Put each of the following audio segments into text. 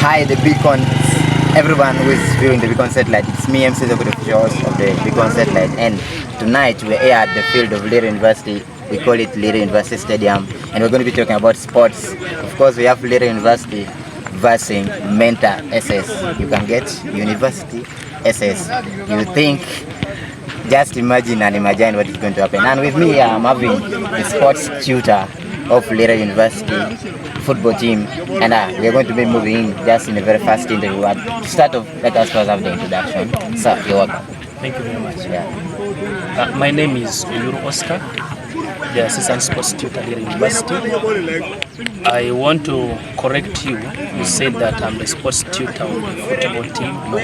Hi, the Beacon. Everyone who is viewing the Beacon satellite, it's me, MC the officials of the Beacon satellite. And tonight we're here at the field of Lira University. We call it Lira University Stadium, and we're going to be talking about sports. Of course, we have Lira University versus Mentor SS. You can get University SS. You think, just imagine what is going to happen. And with me, I'm having the sports tutor of Lira University football team, and we're going to be moving in just in a very fast interview. To start off, let us first have the introduction. Sir, you're welcome. Thank you very much. Yeah. My name is Lira Oscar, the assistant sports tutor here at University. I want to correct you. You said that I'm the sports tutor of the football team. No,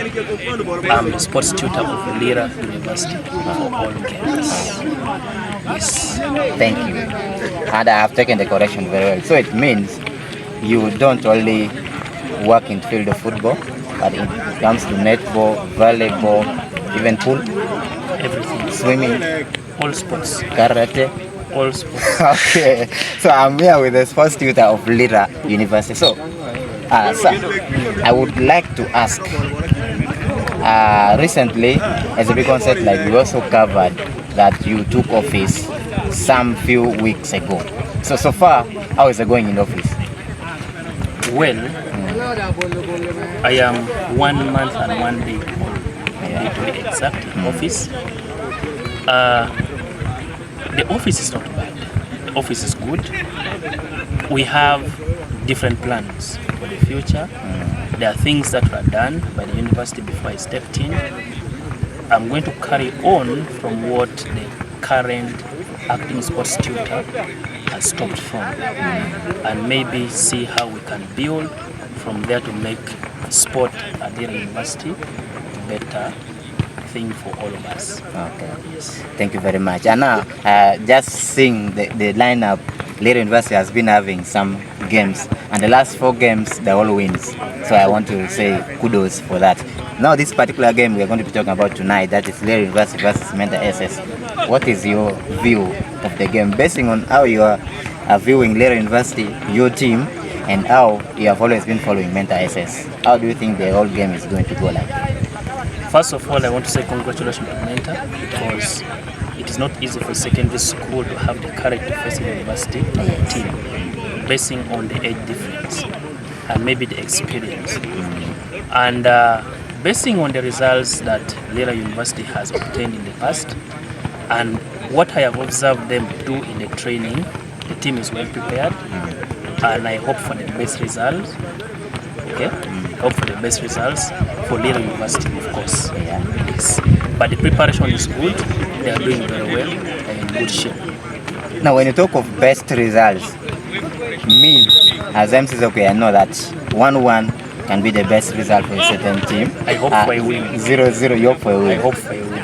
I'm the sports tutor of Lira University for all games. Yes. Thank you. And I have taken the correction very well. So it means you don't only work in field of football, but it comes to netball, volleyball, even pool, Everything. swimming, All sports. karate. All sports. Okay, so I'm here with the sports tutor of Lira University. So, sir, I would like to ask, recently, as a big concert, like we also covered that you took office some few weeks ago. So far, how is it going in office? Well, I am 1 month and 1 day old, to be exact, in office. The office is not bad. The office is good. We have different plans for the future. There are things that were done by the university before I stepped in. I'm going to carry on from what the current acting sports tutor has stopped from, and maybe see how we can build from there to make sport at the university better thing for all of us. Okay. Yes. Thank you very much. And now, just seeing the lineup, Lira University has been having some games, and the last 4 games, they're all wins. So I want to say kudos for that. Now, this particular game we're going to be talking about tonight, that is Lira University versus Mentor SS. What is your view of the game, basing on how you are viewing Lira University, your team, and how you have always been following Mentor SS? How do you think the whole game is going to go like? First of all, I want to say congratulations to Mentor, because it is not easy for secondary school to have the courage to face a university team, basing on the age difference and maybe the experience. And basing on the results that Lira University has obtained in the past, and what I have observed them do in the training, the team is well prepared, and I hope for the best results. Okay, hope for the best results for Lira University, of course. Yes. But the preparation is good. They are doing very well and in good shape. Now, when you talk of best results, me as MC Zoke, I know that 1-1 can be the best result for a certain team. I hope for a win. 0-0, you hope for a win. I hope for a win.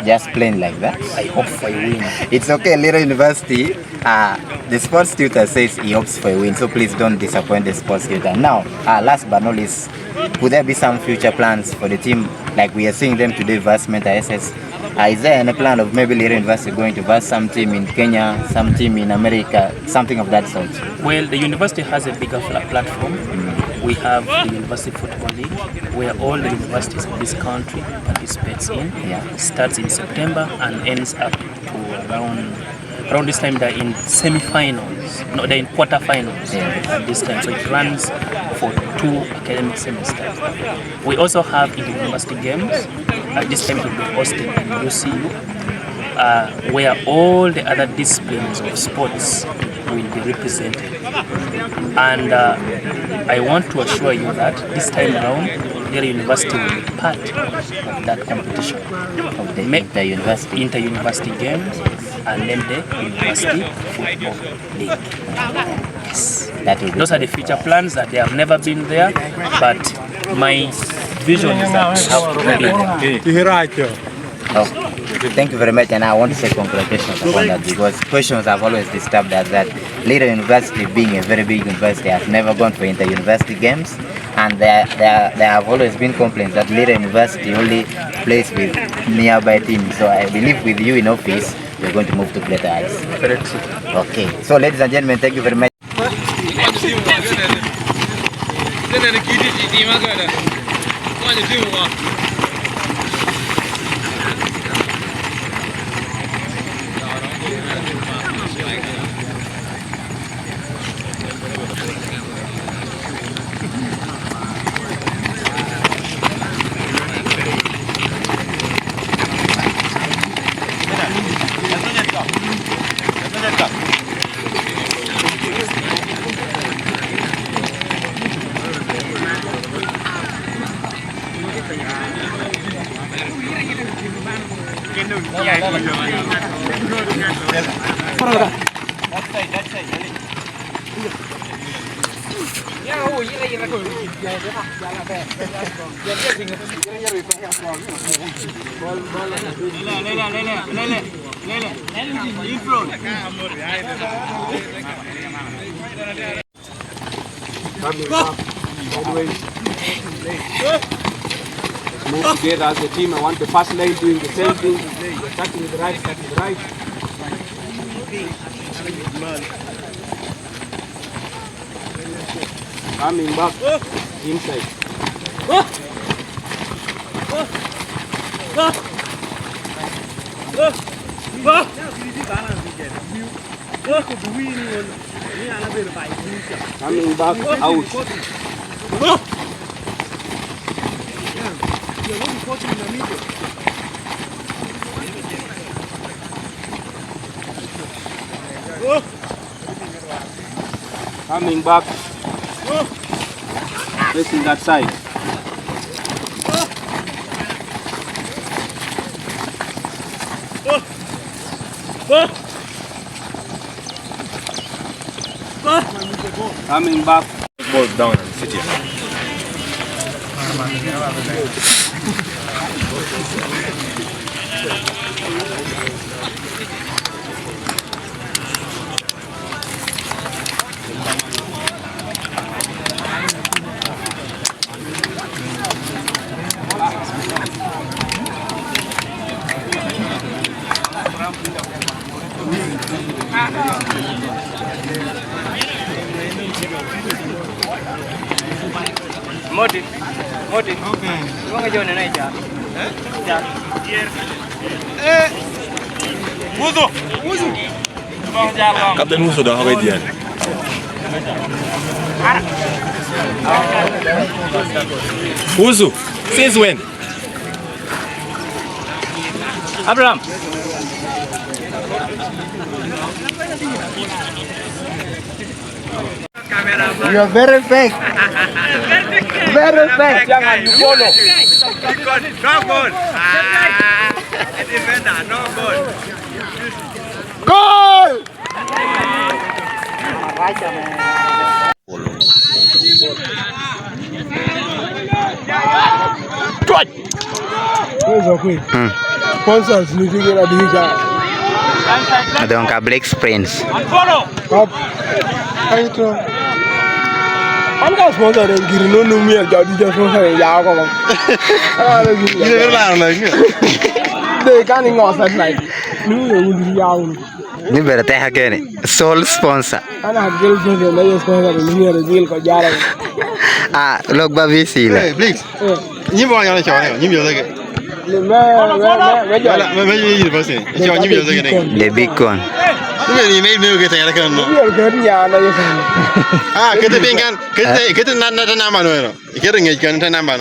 Just plain like that. I hope for a win. It's okay, Lira University. The sports tutor says he hopes for a win, so please don't disappoint the sports tutor. Now, last but not least, could there be some future plans for the team, like we are seeing them today versus Mentor SS? Is there any plan of maybe Lira University going to verse some team in Kenya, some team in America, something of that sort? Well, the university has a bigger platform. We have the University Football League, where all the universities in this country participates in. Yeah. It starts in September and ends up to around this time. They're in semi-finals. No, they're in quarter-finals at this time. So it runs for 2 academic semesters. We also have inter-university games. At this time it will be hosted in UCU, where all the other disciplines of sports will be represented. And I want to assure you that this time around, Lira University will be part of that competition, of the inter-university games, and then the University Football League. Yes. Those are the future plans that they have never been there, but my vision is that we have to be there. Oh, thank you very much, and I want to say congratulations upon that, because questions have always disturbed us that Lira University, being a very big university, has never gone for inter-university games, and there have always been complaints that Lira University only plays with nearby teams. So I believe with you in office, we're going to move to greater heights. Correct. Okay, so ladies and gentlemen, thank you very much. Move together as a team. I want the first lane doing the same thing. Starting with the right, starting with the right. Coming back inside. Coming back out. Coming back. Facing that side. Coming back. Ball down and sit here. Moti. Okay. Mau ngajarin aja. Musuh. Kapten Musuh dah hari dia. Musuh, since when? Abraham. You are very fake. Very fake. Jangan you follow. No goal. Defender, no goal. Goal! Sponsors need to get a division. Don't have black sprints. Follow. Up. I'm going to sponsor them. Give no me a job. Just sponsor them. Yeah, come on. They can't go outside like. You better take again. Sole sponsor. And I have girlfriend and I sponsor them. Here is deal for Jara. Ah, look, baby, see. Hey, please. You want to show me? You like it? The big one. You made me get a can. Ah, get the pink and get another number. Getting it, can number.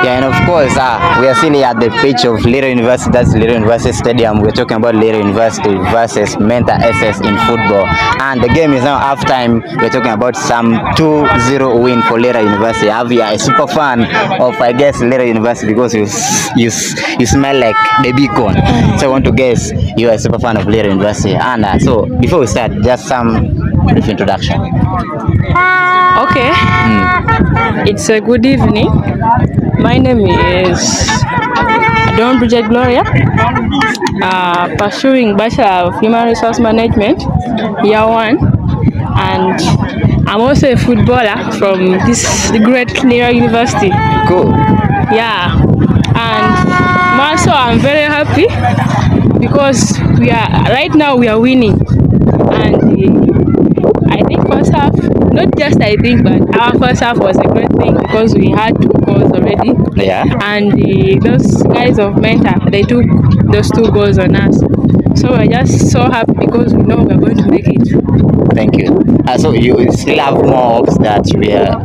Yeah, and of course, we are still at the pitch of Lira University. That's Lira University Stadium. We're talking about Lira University versus Menta SS in football. And the game is now half time. We're talking about some 2-0 win for Lira University. Avi, a super fan of, I guess, Lira University because you smell like the beacon. So I want to guess you are a super fan of Lira University. And so before we start, just some brief introduction. Okay. It's a good evening. My name is Don Bridget Gloria, pursuing Bachelor of Human Resource Management, year 1, and I'm also a footballer from this great Lira University. Cool. Yeah, and also I'm very happy because right now we are winning, and I think first half, not just I think, but our first half was a great thing because we had 2 goals already. Yeah. And those guys of Menta, they took those 2 goals on us. So we're just so happy because we know we're going to make it. Thank you. So you still have more hopes that we are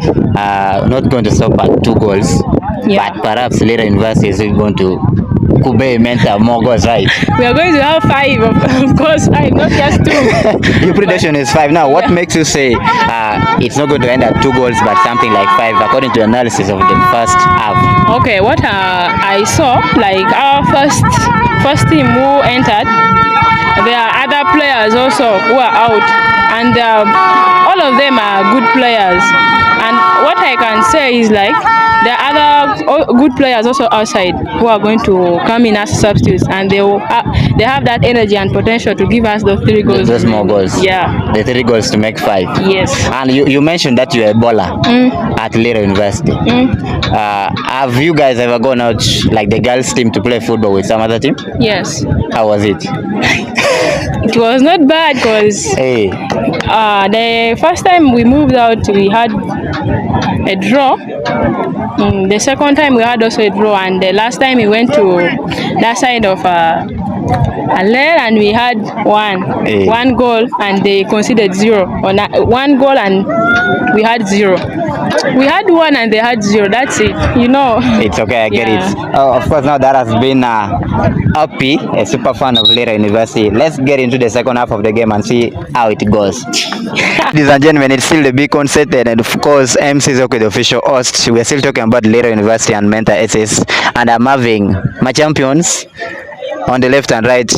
not going to stop at 2 goals, Yeah. but perhaps Lira University is going to Kube Menta more goals, right? We are going to have 5, of course, 5, not just 2. Your prediction is 5. Now, what makes you say it's not going to end at 2 goals, but something like 5, according to the analysis of the first half? Okay, what I saw, like our first team who entered, there are other players also who are out, and all of them are good players. And what I can say is like there are other good players also outside who are going to come in as substitutes, and they have that energy and potential to give us those 3 goals. Those more goals. Yeah. The 3 goals to make 5. Yes. And you mentioned that you're a bowler at Lira University. Have you guys ever gone out like the girls team to play football with some other team? Yes. How was it? It was not bad because Hey. the first time we moved out, we had a draw. The second time we had also a draw, and the last time we went to that side of Aler, and we had one goal, and they conceded 0. Or 1 goal, and we had 0. We had 1 and they had 0. That's it. You know. It's okay. I get it. Oh, of course. Now that has been Uppy, a super fan of Lira University. Let's get into the second half of the game and see how it goes. Ladies and gentlemen, it's still the big concert, and of course, MC is okay, the official host. We're still talking about Lira University and Mentor SS, and I'm having my champions on the left and right.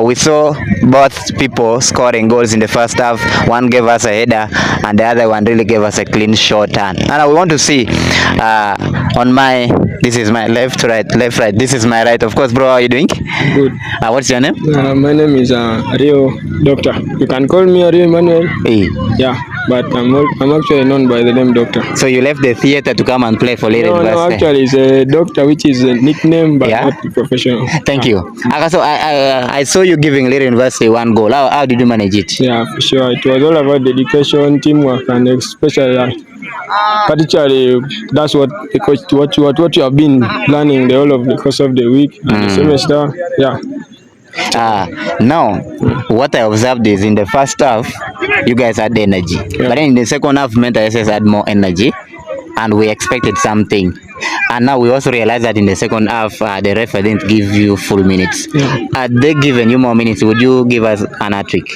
We saw both people scoring goals in the first half. One gave us a header and the other one really gave us a clean shot. And we want to see on my, this is my left, right, this is my right. Of course, bro, how are you doing? Good. What's your name? My name is Ario, Doctor. You can call me Okeng Emmanuel. Hey. Yeah, but I'm actually known by the name Doctor. So you left the theater to come and play for Lira University? No, actually it's a Doctor, which is a nickname, but not professional. Thank you. So I saw you giving Lira University 1 goal. How did you manage it? Yeah, for sure. It was all about dedication, teamwork, and especially, particularly, that's what you have been planning the whole of the course of the week and the semester. Yeah. Now, what I observed is in the first half, you guys had energy. But then in the second half, Mentor SS had more energy, and we expected something. And now we also realized that in the second half, the referee didn't give you full minutes. Had they given you more minutes, would you give us an hat-trick?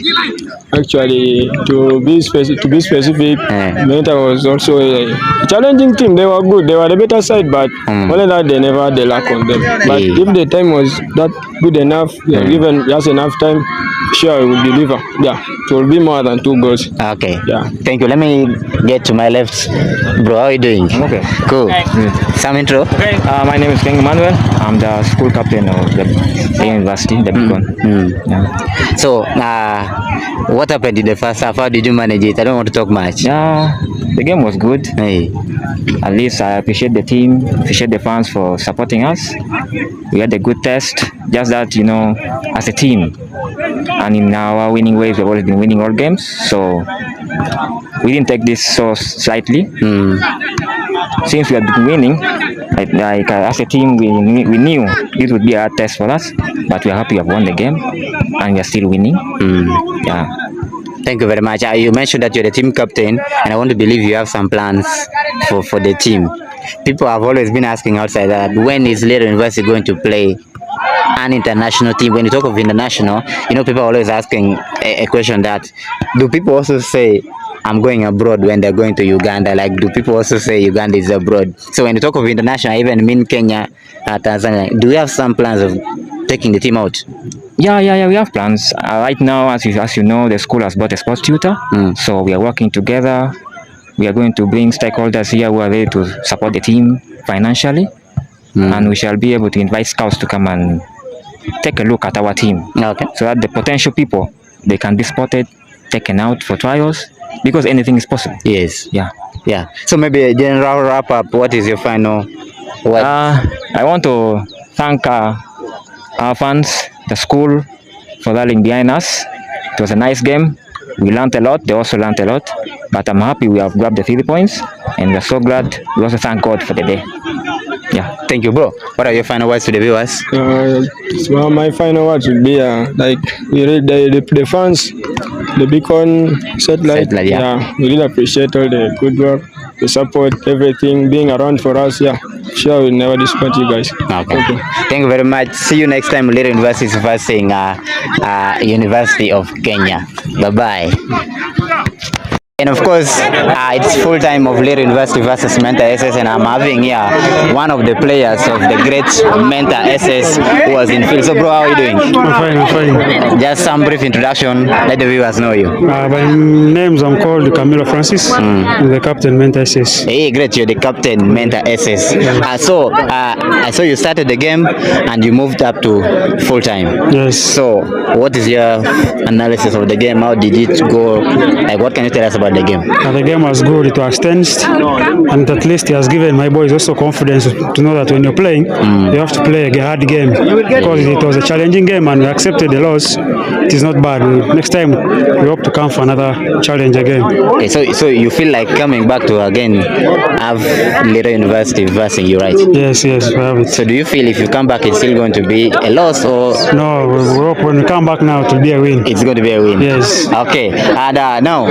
Actually, to be specific, Mentor was also a challenging team. They were good. They were the better side, but only that they never had the luck on them. But if the time was that good enough, given just enough time, sure, we will deliver. Yeah, it will be more than 2 goals. Okay. Yeah. Thank you. Let me get to my left. Bro, how are you doing? Okay. Cool. Some intro? Okay. My name is Okeng Emmanuel. I'm the school captain of the university, the big one. Yeah. So, what happened in the first half? How did you manage it? I don't want to talk much. Yeah, the game was good. Hey. At least I appreciate the team, appreciate the fans for supporting us. We had a good test. Just that, you know, as a team, and in our winning ways, we've always been winning all games. So we didn't take this so slightly. Since we have been winning, like as a team, we knew it would be a hard test for us, but we are happy we have won the game, and we are still winning. Yeah. Thank you very much. You mentioned that you're the team captain, and I want to believe you have some plans for the team. People have always been asking outside that when is Lira University going to play an international team? When you talk of international, you know, people are always asking a question that, do people also say I'm going abroad when they're going to Uganda? Like, do people also say Uganda is abroad? So when you talk of international, I even mean Kenya, Tanzania. Do we have some plans of taking the team out? Yeah, we have plans. Right now, as you know, the school has bought a sports tutor. So we are working together. We are going to bring stakeholders here who are ready to support the team financially. And we shall be able to invite scouts to come and take a look at our team. Okay. So that the potential people, they can be spotted, taken out for trials, because anything is possible. Yes. Yeah. So maybe a general wrap up. What is your final word? I want to thank our fans, the school, for rallying behind us. It was a nice game. We learned a lot. They also learned a lot. But I'm happy we have grabbed the 3 points, and we're so glad. We also thank God for the day. Yeah. Thank you, bro. What are your final words to the viewers? Well, my final words would be like we read the fans, the beacon satellite. Yeah, we really appreciate all the good work, the support, everything being around for us. Yeah, sure, we'll never disappoint you guys. Okay. Thank you very much. See you next time. Lira University is versing University of Kenya. Bye bye. And of course, it's full time of Lira University versus Mentor SS, and I'm having here one of the players of the great Mentor SS who was in field. So, bro, how are you doing? I'm fine. Just some brief introduction. Let the viewers know you. My names, I'm called Camilo Francis. I'm the captain Mentor SS. Hey, great! You're the captain Mentor SS. So, I saw you started the game and you moved up to full time. Yes. So, what is your analysis of the game? How did it go? Like, what can you tell us about the game? The game was good. It was tense, and at least he has given my boys also confidence to know that when you're playing, you have to play a hard game, because it was a challenging game and we accepted the loss. It is not bad. Next time we hope to come for another challenge again. Okay, so you feel like coming back to again have Lira University versing you, right? Yes, we have it. So do you feel if you come back it's still going to be a loss, or no? We hope when we come back now it will be a win. It's going to be a win. Yes. Okay. And now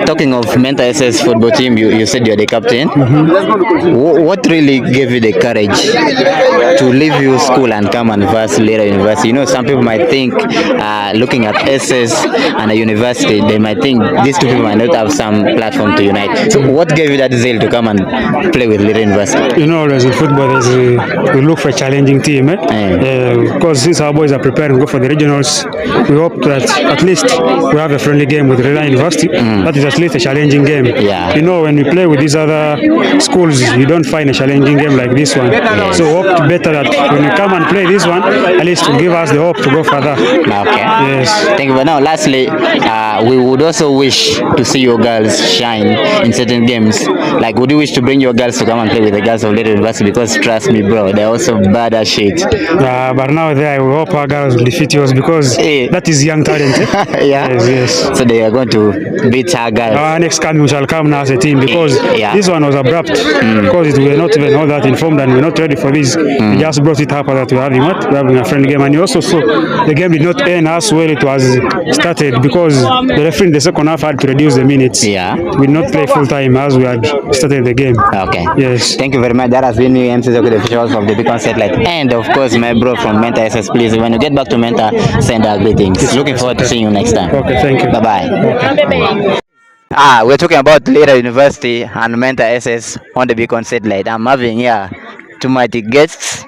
talking of Mentor SS football team, you said you're the captain. What really gave you the courage to leave your school and come and verse Lira University? You know, some people might think looking at SS and a university, they might think these two people might not have some platform to unite. So what gave you that zeal to come and play with Lira University? You know, always in football, we look for a challenging team. Because since our boys are preparing to go for the regionals, we hope that at least we have a friendly game with Lira University. That is at least a challenging game. Yeah. You know, when we play with these other schools, you don't find a challenging game like this one. So hope better that when we come and play this one, at least to give us the hope to go further. Okay. Yes. Thank you. But now, lastly, we would also wish to see your girls shine in certain games. Like, would you wish to bring your girls to come and play with the girls of Lira University? Because trust me, bro, they're also bad as shit. But now there, we hope our girls will defeat yours, because that is young talent. Yeah. Yes. So they are going to beat our girls. Our next coming we shall come now as a team, because this one was abrupt, because we were not even all that informed and we're not ready for this. We just brought it up that we're having a friendly game, and you also saw the game did not end as well it was started, because the referee in the second half had to reduce the minutes. Yeah. We did not play full time as we had started the game. Okay. Yes. Thank you very much. That has been me, MC Zoko, the officials of the Beacon Satellite, and of course my bro from Mentor SS. Please, when you get back to Mentor, send our greetings. Looking forward to seeing you next time. Okay, thank you. Bye bye. We're talking about Lira University and Mentor SS on the Beacon Satellite. I'm having here two mighty guests.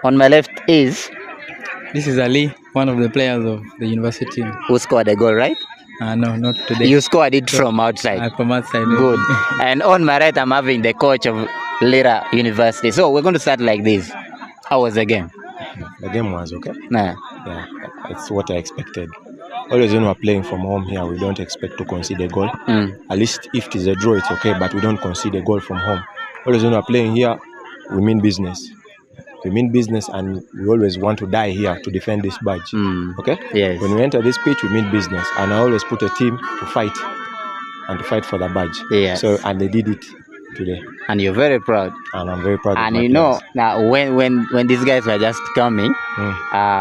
On my left is... This is Ali, one of the players of the university team. Who scored the goal, right? No, not today. You scored it from outside. From outside. Good. And on my right, I'm having the coach of Lira University. So we're going to start like this. How was the game? The game was okay. Nah. Yeah, it's what I expected. Always when we're playing from home here, we don't expect to concede a goal. At least if it is a draw, it's okay, but we don't concede a goal from home. Always when we're playing here, we mean business. We mean business, and we always want to die here to defend this badge. Okay? Yes. When we enter this pitch, we mean business, and I always put a team to fight and to fight for the badge. Yes. So, and they did it today. And you're very proud. And I'm very proud. And of my you know, players. now when these guys were just coming,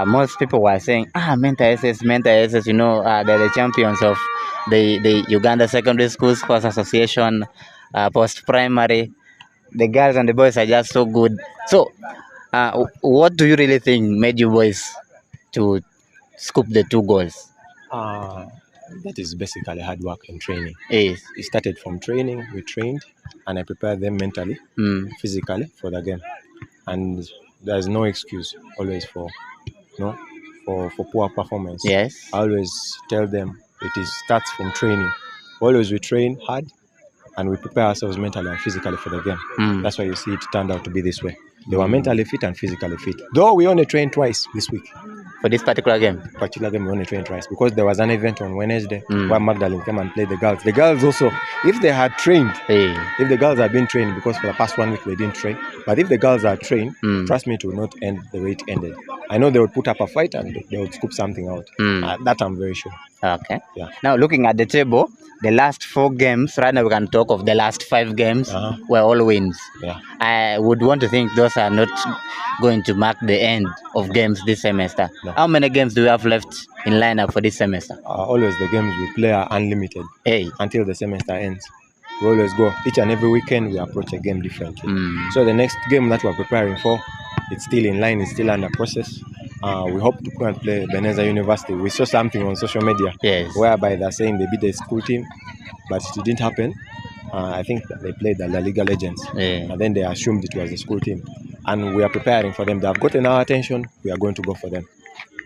most people were saying, Mentor SS, you know, they're the champions of the Uganda Secondary School Sports Association, post-primary. The girls and the boys are just so good. So, what do you really think made you boys to scoop the 2 goals? That is basically hard work and training. Yes. It started from training. We trained, and I prepared them mentally, physically for the game. And there's no excuse always for poor performance. Yes. I always tell them starts from training. Always we train hard, and we prepare ourselves mentally and physically for the game. That's why you see it turned out to be this way. They were mentally fit and physically fit. Though we only trained twice this week. For this particular game? We only trained twice, because there was an event on Wednesday where Magdalene came and played the girls. The girls also, if they had trained, if the girls had been trained, because for the past 1 week they didn't train, but if the girls are trained, trust me, it will not end the way it ended. I know they would put up a fight and they would scoop something out. That I'm very sure. Okay. Yeah. Now, looking at the table, the last 4 games, right now we can talk of the last 5 games, were all wins. Yeah. I would want to think those are not going to mark the end of games this semester. No. How many games do we have left in lineup for this semester? Always the games we play are unlimited until the semester ends. We always go. Each and every weekend we approach a game differently. So the next game that we're preparing for, it's still in line, it's still under process. We hope to go and play Lira University. We saw something on social media whereby they're saying they beat the school team. but it didn't happen. I think they played the La Liga Legends, and then they assumed it was the school team. And we are preparing for them. They have gotten our attention. We are going to go for them.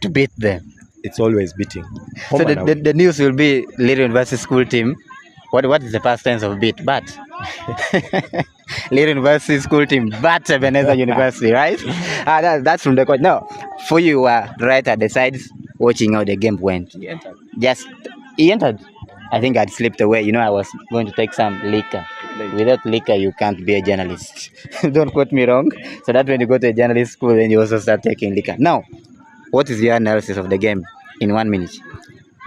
To beat them. It's always beating. So the news will be Lira University school team. What is the past tense of beat? But Lira University school team, but Ebenezer University, right? That's from the coach. Now, for you, right at the sides, watching how the game went. He entered. I think I'd slipped away. You know, I was going to take some liquor. Without liquor, you can't be a journalist. Don't quote me wrong. So that when you go to a journalist school, then you also start taking liquor. Now, what is your analysis of the game in 1 minute?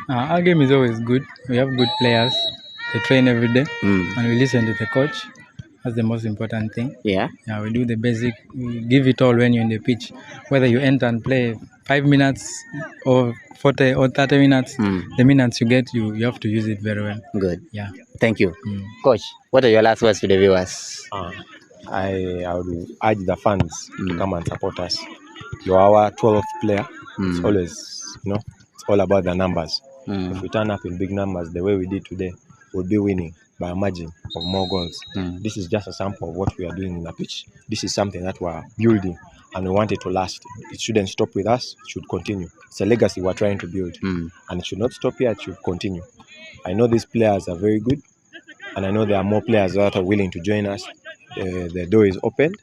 Our game is always good. We have good players. They train every day, and we listen to the coach. That's the most important thing. Yeah, we do the basic. We give it all when you're in the pitch. Whether you enter and play 5 minutes or 40 or 30 minutes, the minutes you get, you have to use it very well. Good. Yeah. Thank you. Coach, what are your last words to the viewers? I would urge the fans to come and support us. You're our 12th player. It's always, it's all about the numbers. If we turn up in big numbers the way we did today, we'll be winning by a margin of more goals. This is just a sample of what we are doing in the pitch. This is something that we're building, and we want it to last. It shouldn't stop with us. It should continue. It's a legacy we're trying to build, and it should not stop here. It should continue. I know these players are very good, and I know there are more players that are willing to join us. The door is open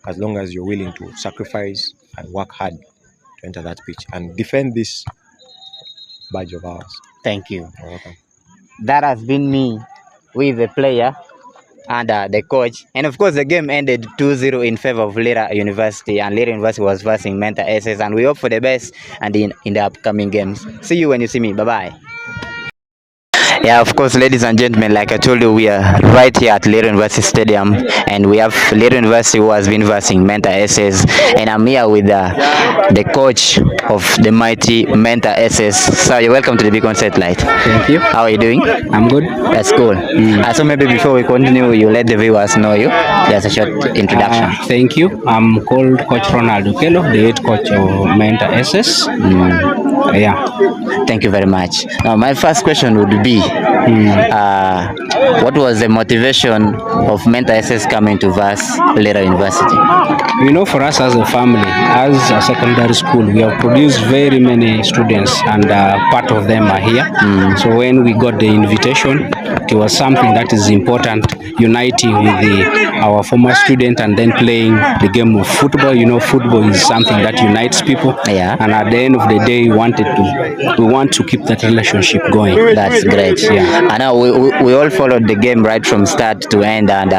as long as you're willing to sacrifice and work hard to enter that pitch and defend this badge of ours. Thank you. You're welcome. That has been me with the player and the coach. And of course, the game ended 2-0 in favor of Lira University, and Lira University was versing Mentor SS, and we hope for the best and in the upcoming games. See you when you see me. Bye-bye. Yeah, of course, ladies and gentlemen, like I told you, we are right here at Lira University Stadium, and we have Lira University who has been versing Mentor SS, and I'm here with the coach of the mighty Mentor SS. So you're welcome to the Big On Satellite. Thank you. How are you doing? I'm good. That's cool. So maybe before we continue, you let the viewers know you. Just a short introduction. Thank you. I'm called Coach Ronaldo Kelo, the head coach of Mentor SS. Yeah. Thank you very much. Now, my first question would be, what was the motivation of Mentor SS coming to verse Lira University? For us as a family, as a secondary school, we have produced very many students, and part of them are here. So when we got the invitation, it was something that is important, uniting with our former student and then playing the game of football. Football is something that unites people. Yeah. And at the end of the day, we want to keep that relationship going. That's great. Yeah. I know we all followed the game right from start to end, and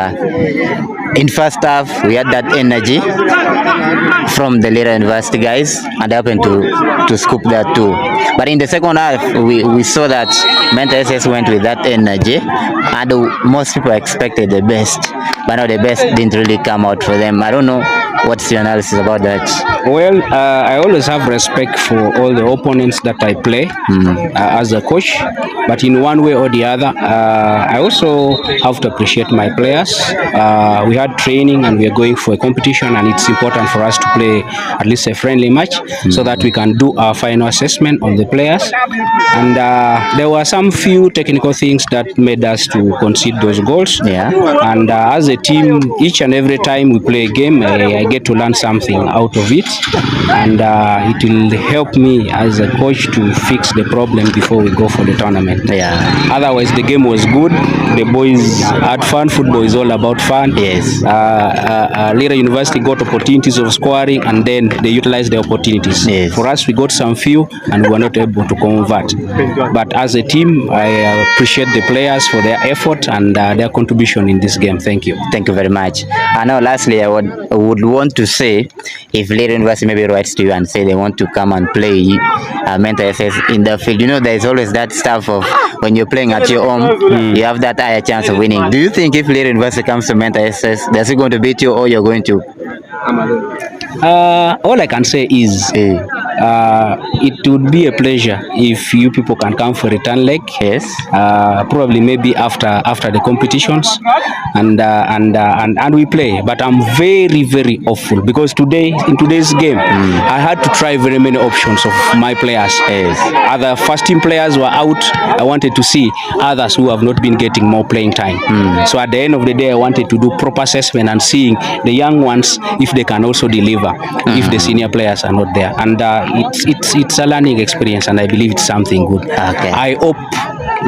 in first half we had that energy from the Lira University guys, and happened to scoop that too. But in the second half, we saw that Mentor SS went with that energy, and most people expected the best, but now the best didn't really come out for them. I don't know, what's your analysis about that? Well, I always have respect for all the opponents that I play as a coach, but in one way or the other, I also have to appreciate my players. We had training and we are going for a competition, and it's important for us to play at least a friendly match so that we can do our final assessment on the players. And there were some few technical things that made us to concede those goals. Yeah. And as a team, each and every time we play a game, I get to learn something out of it, and it will help me as a coach to fix the problem before we go for the tournament. Yeah. Otherwise, the game was good. The boys had fun. Football is all about fun. Yes. Lira University got opportunities of scoring, and then they utilized the opportunities. Yes. For us, we got some few, and we were not able to convert. But as a team, I appreciate the players for their effort and their contribution in this game. Thank you. Thank you very much. Now, lastly, I would want to say, if Lira University maybe writes to you and say they want to come and play Mentor SS in the field, there's always that stuff of when you're playing at your home, you have that higher chance of winning. Do you think if Lira University comes to Mentor SS, they're going to beat you, or you're going to? All I can say is it would be a pleasure if you people can come for return leg. Yes. Probably maybe after the competitions, and we play. But I'm very hopeful because in today's game, I had to try very many options of my players. Yes. Other first team players were out. I wanted to see others who have not been getting more playing time. So at the end of the day, I wanted to do proper assessment and seeing the young ones if they can also deliver if the senior players are not there. And it's a learning experience, and I believe it's something good. Okay. I hope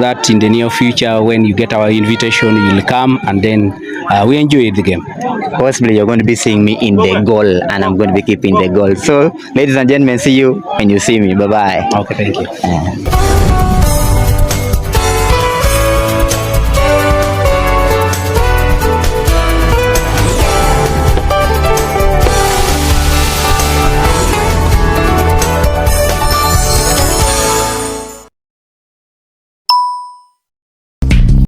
that in the near future, when you get our invitation, you'll come, and then we enjoy the game. Possibly you're going to be seeing me in the goal, and I'm going to be keeping the goal. So, ladies and gentlemen, see you when you see me. Bye-bye. Okay, thank you.